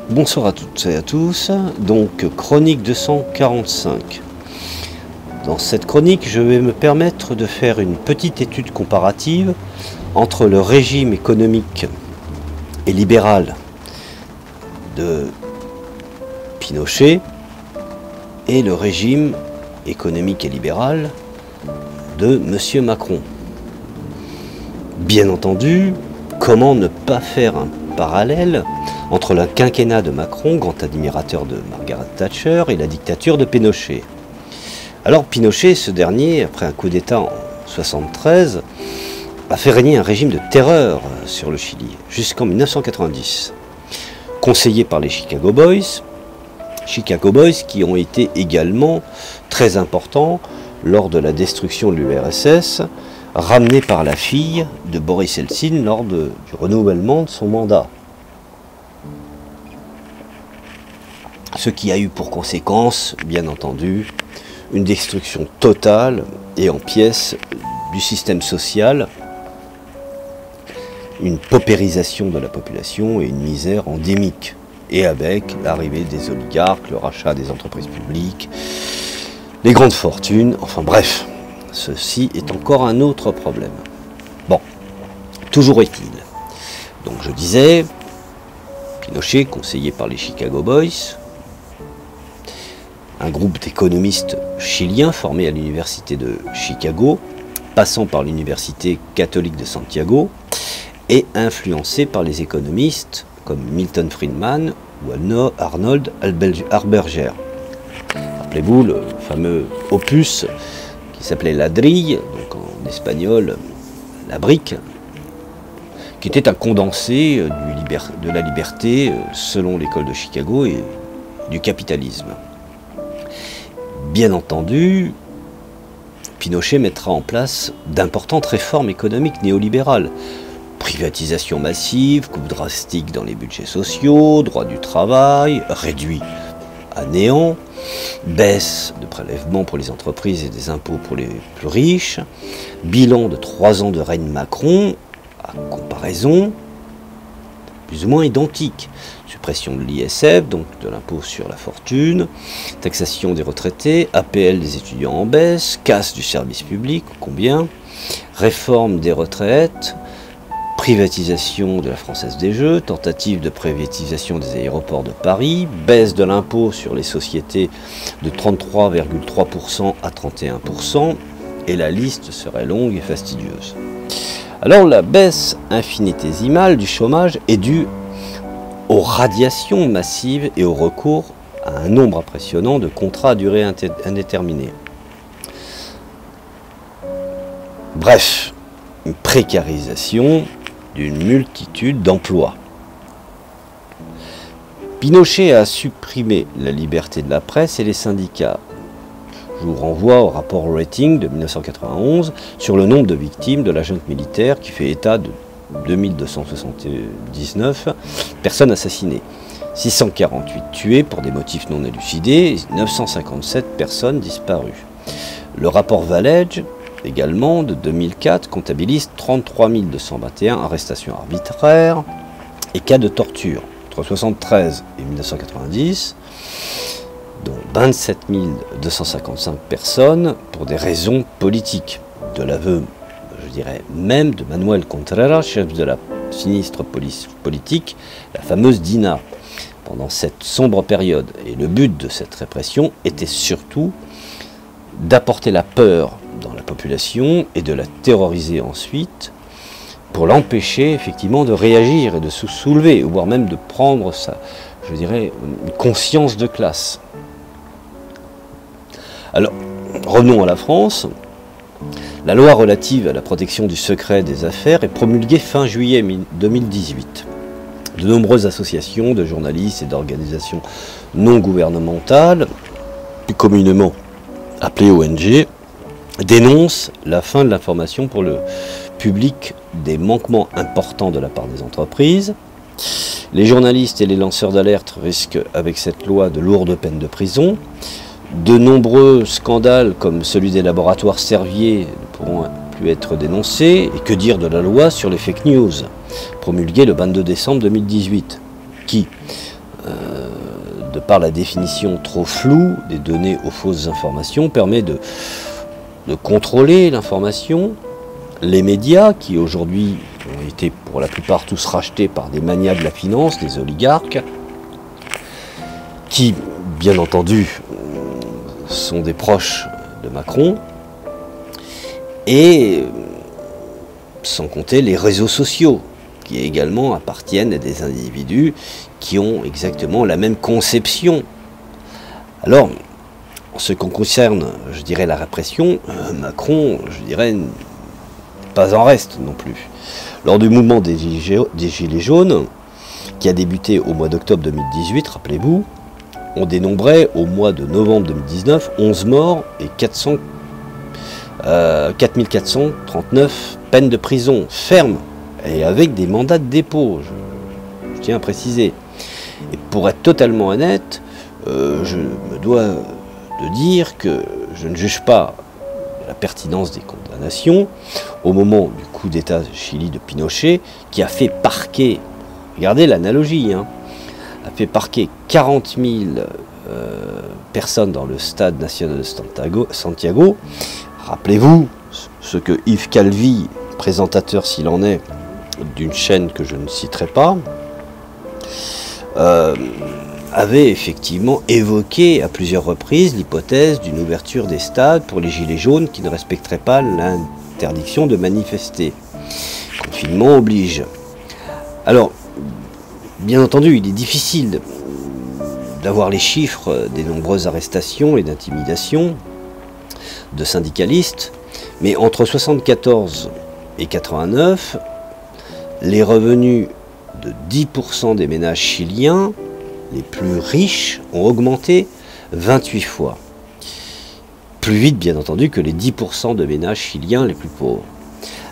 Bonsoir à toutes et à tous, donc chronique 245. Dans cette chronique, je vais me permettre de faire une petite étude comparative entre le régime économique et libéral de Pinochet et le régime économique et libéral de M. Macron. Bien entendu, comment ne pas faire un parallèle entre le quinquennat de Macron, grand admirateur de Margaret Thatcher, et la dictature de Pinochet. Alors Pinochet, ce dernier, après un coup d'État en 1973, a fait régner un régime de terreur sur le Chili, jusqu'en 1990. Conseillé par les Chicago Boys qui ont été également très importants lors de la destruction de l'URSS, ramenés par la fille de Boris Eltsine lors du renouvellement de son mandat. Ce qui a eu pour conséquence, bien entendu, une destruction totale et en pièces du système social, une paupérisation de la population et une misère endémique. Et avec l'arrivée des oligarques, le rachat des entreprises publiques, les grandes fortunes, enfin bref, ceci est encore un autre problème. Bon, toujours est-il. Donc je disais, Pinochet, conseillé par les Chicago Boys, un groupe d'économistes chiliens formés à l'université de Chicago, passant par l'université catholique de Santiago, et influencé par les économistes comme Milton Friedman ou Arnold Harberger. Rappelez-vous le fameux opus qui s'appelait Ladrille, donc en espagnol la brique, qui était un condensé de la liberté selon l'école de Chicago et du capitalisme. Bien entendu, Pinochet mettra en place d'importantes réformes économiques néolibérales. Privatisation massive, coupe drastique dans les budgets sociaux, droit du travail, réduit à néant, baisse de prélèvements pour les entreprises et des impôts pour les plus riches, bilan de 3 ans de règne Macron, à comparaison, plus ou moins identique. Suppression de l'ISF, donc de l'impôt sur la fortune, taxation des retraités, APL des étudiants en baisse, casse du service public, combien, réforme des retraites, privatisation de la Française des Jeux, tentative de privatisation des aéroports de Paris, baisse de l'impôt sur les sociétés de 33,3% à 31%, et la liste serait longue et fastidieuse. Alors la baisse infinitésimale du chômage est due aux radiations massives et au recours à un nombre impressionnant de contrats à durée indéterminée. Bref, une précarisation d'une multitude d'emplois. Pinochet a supprimé la liberté de la presse et les syndicats. Je vous renvoie au rapport Rating de 1991 sur le nombre de victimes de la junte militaire qui fait état de 2279 personnes assassinées, 648 tuées pour des motifs non élucidés, 957 personnes disparues. Le rapport Valedge, également de 2004, comptabilise 33 221 arrestations arbitraires et cas de torture entre 1973 et 1990, dont 27 255 personnes pour des raisons politiques, de l'aveu, je dirais, même de Manuel Contreras, chef de la sinistre police politique, la fameuse DINA, pendant cette sombre période. Et le but de cette répression était surtout d'apporter la peur dans la population et de la terroriser ensuite pour l'empêcher effectivement de réagir et de se soulever, voire même de prendre je dirais, une conscience de classe. Alors, revenons à la France. La loi relative à la protection du secret des affaires est promulguée fin juillet 2018. De nombreuses associations de journalistes et d'organisations non gouvernementales, plus communément appelées ONG, dénoncent la fin de l'information pour le public des manquements importants de la part des entreprises. Les journalistes et les lanceurs d'alerte risquent avec cette loi de lourdes peines de prison. De nombreux scandales comme celui des laboratoires Servier ne pourront plus être dénoncés. Et que dire de la loi sur les fake news, promulguée le 22 décembre 2018, qui de par la définition trop floue des données aux fausses informations, permet de contrôler l'information. Les médias, qui aujourd'hui ont été pour la plupart tous rachetés par des magnats de la finance, des oligarques, qui, bien entendu, sont des proches de Macron, et sans compter les réseaux sociaux, qui également appartiennent à des individus qui ont exactement la même conception. Alors, en ce qui concerne, je dirais, la répression, Macron, je dirais, n'est pas en reste non plus. Lors du mouvement des Gilets jaunes, qui a débuté au mois d'octobre 2018, rappelez-vous, on dénombrait au mois de novembre 2019 11 morts et 4439 peines de prison fermes et avec des mandats de dépôt, je tiens à préciser. Et pour être totalement honnête, je me dois de dire que je ne juge pas la pertinence des condamnations au moment du coup d'État Chili de Pinochet, qui a fait parquer, regardez l'analogie, hein, a fait parquer 40 000 personnes dans le stade national de Santiago. Rappelez-vous ce que Yves Calvi, présentateur s'il en est, d'une chaîne que je ne citerai pas, avait effectivement évoqué à plusieurs reprises l'hypothèse d'une ouverture des stades pour les gilets jaunes qui ne respecteraient pas l'interdiction de manifester. Confinement oblige. Alors, bien entendu, il est difficile d'avoir les chiffres des nombreuses arrestations et d'intimidations de syndicalistes, mais entre 1974 et 1989, les revenus de 10% des ménages chiliens les plus riches ont augmenté 28 fois. Plus vite, bien entendu, que les 10% de ménages chiliens les plus pauvres.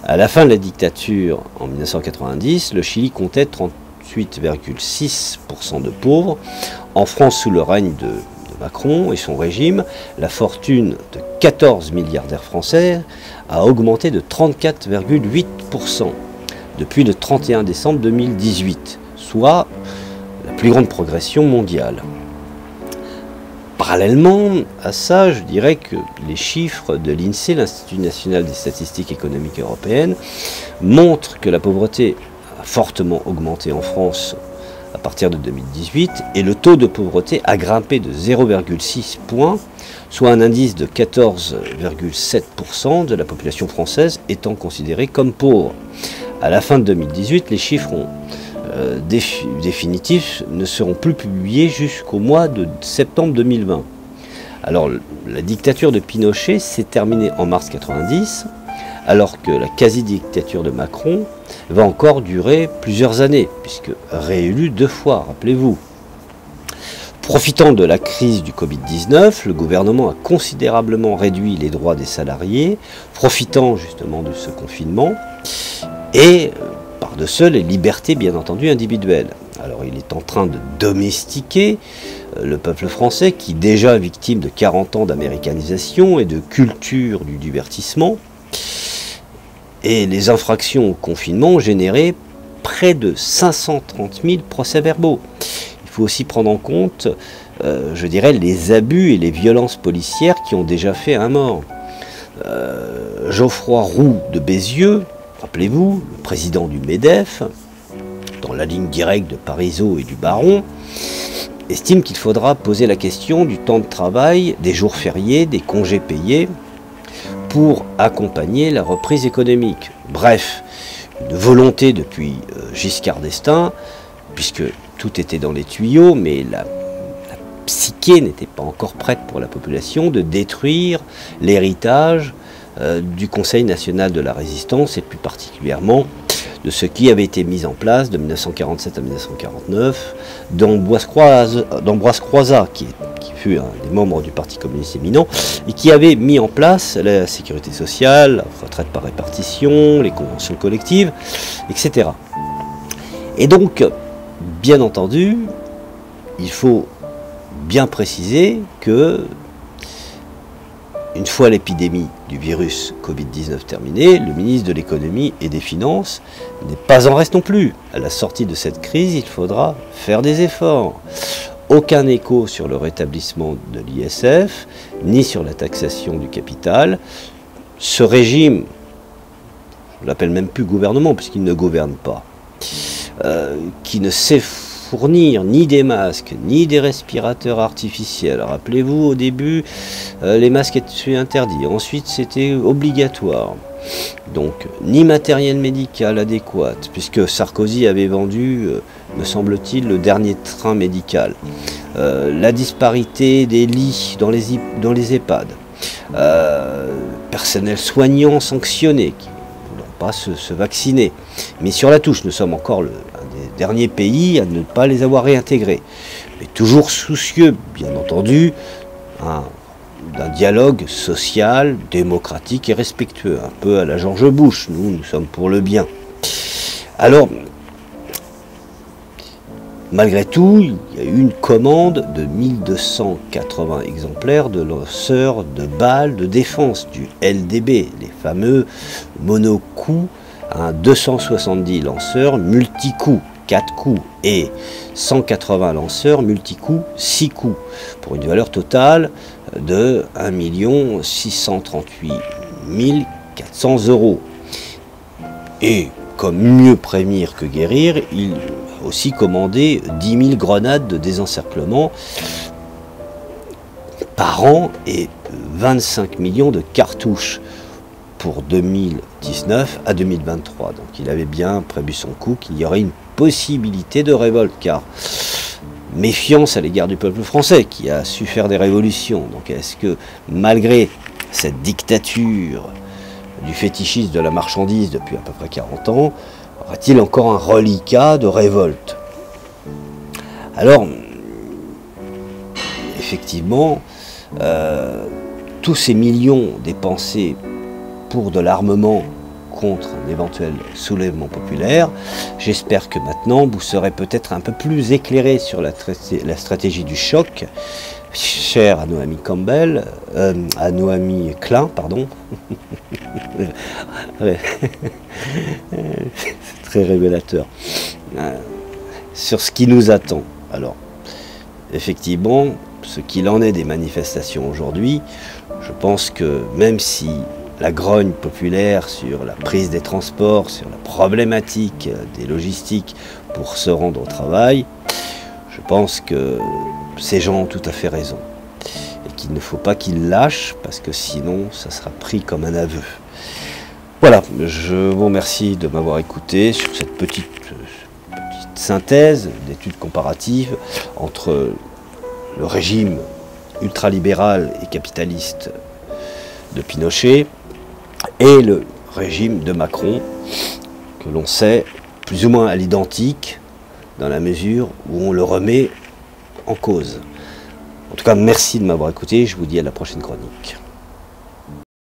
À la fin de la dictature, en 1990, le Chili comptait 38,6% de pauvres. En France, sous le règne de Macron et son régime, la fortune de 14 milliardaires français a augmenté de 34,8% depuis le 31 décembre 2018, soit la plus grande progression mondiale. Parallèlement à ça, je dirais que les chiffres de l'INSEE, l'Institut national des statistiques économiques européennes, montrent que la pauvreté a fortement augmenté en France à partir de 2018 et le taux de pauvreté a grimpé de 0,6 points, soit un indice de 14,7% de la population française étant considérée comme pauvre. À la fin de 2018, les chiffres définitifs ne seront plus publiés jusqu'au mois de septembre 2020. Alors, la dictature de Pinochet s'est terminée en mars 90, alors que la quasi-dictature de Macron va encore durer plusieurs années, puisque réélu 2 fois, rappelez-vous. Profitant de la crise du Covid-19, le gouvernement a considérablement réduit les droits des salariés, profitant justement de ce confinement, et par-dessus les libertés bien entendu individuelles. Alors il est en train de domestiquer le peuple français qui est déjà victime de 40 ans d'américanisation et de culture du divertissement. Et les infractions au confinement ont généré près de 530 000 procès-verbaux. Il faut aussi prendre en compte, je dirais, les abus et les violences policières qui ont déjà fait un mort. Geoffroy Roux de Bézieux, rappelez-vous, le président du MEDEF, dans la ligne directe de Parisot et du Baron, estime qu'il faudra poser la question du temps de travail, des jours fériés, des congés payés, pour accompagner la reprise économique. Bref, une volonté depuis Giscard d'Estaing, puisque tout était dans les tuyaux, mais la psyché n'était pas encore prête pour la population, de détruire l'héritage du Conseil national de la résistance, et plus particulièrement de ce qui avait été mis en place de 1947 à 1949 d'Ambroise Croizat, qui fut un des membres du Parti communiste éminent, et qui avait mis en place la sécurité sociale, la retraite par répartition, les conventions collectives, etc. Et donc, bien entendu, il faut bien préciser que une fois l'épidémie du virus Covid-19 terminée, le ministre de l'économie et des finances n'est pas en reste non plus. À la sortie de cette crise, il faudra faire des efforts. aucun écho sur le rétablissement de l'ISF, ni sur la taxation du capital. Ce régime, je ne l'appelle même plus gouvernement, puisqu'il ne gouverne pas, qui ne sait fournir ni des masques, ni des respirateurs artificiels. Rappelez-vous, au début, les masques étaient interdits. Ensuite, c'était obligatoire. Donc, ni matériel médical adéquat, puisque Sarkozy avait vendu, me semble-t-il, le dernier train médical. La disparité des lits dans les EHPAD. Personnel soignant sanctionné, qui ne voulait pas se vacciner. Mais sur la touche, nous sommes encore un des derniers pays à ne pas les avoir réintégrés. Mais toujours soucieux, bien entendu, d'un dialogue social, démocratique et respectueux, un peu à la George Bush. Nous sommes pour le bien. Alors, malgré tout, il y a eu une commande de 1280 exemplaires de lanceurs de balles de défense du LDB, les fameux monocoups, 270 lanceurs multi-coups, 4 coups, et 180 lanceurs multi-coups, 6 coups, pour une valeur totale de 1 638 400 €. Et comme mieux prévenir que guérir, il a aussi commandé 10 000 grenades de désencerclement par an et 25 millions de cartouches pour 2019 à 2023. Donc il avait bien prévu son coup qu'il y aurait une possibilité de révolte, car méfiance à l'égard du peuple français qui a su faire des révolutions. Donc est-ce que malgré cette dictature du fétichisme de la marchandise depuis à peu près 40 ans, aura-t-il encore un reliquat de révolte? Alors, effectivement, tous ces millions dépensés pour de l'armement contre un éventuel soulèvement populaire, j'espère que maintenant vous serez peut-être un peu plus éclairé sur la stratégie du choc, chère à Noémie Campbell, à Noémie Klein, pardon. C'est très révélateur. Sur ce qui nous attend. Alors, effectivement, ce qu'il en est des manifestations aujourd'hui, je pense que même si la grogne populaire sur la prise des transports, sur la problématique des logistiques pour se rendre au travail, je pense que ces gens ont tout à fait raison. Et qu'il ne faut pas qu'ils lâchent, parce que sinon, ça sera pris comme un aveu. Voilà, je vous remercie de m'avoir écouté sur cette petite synthèse d'études comparatives entre le régime ultralibéral et capitaliste de Pinochet et le régime de Macron, que l'on sait plus ou moins à l'identique, dans la mesure où on le remet en cause. En tout cas, merci de m'avoir écouté, je vous dis à la prochaine chronique.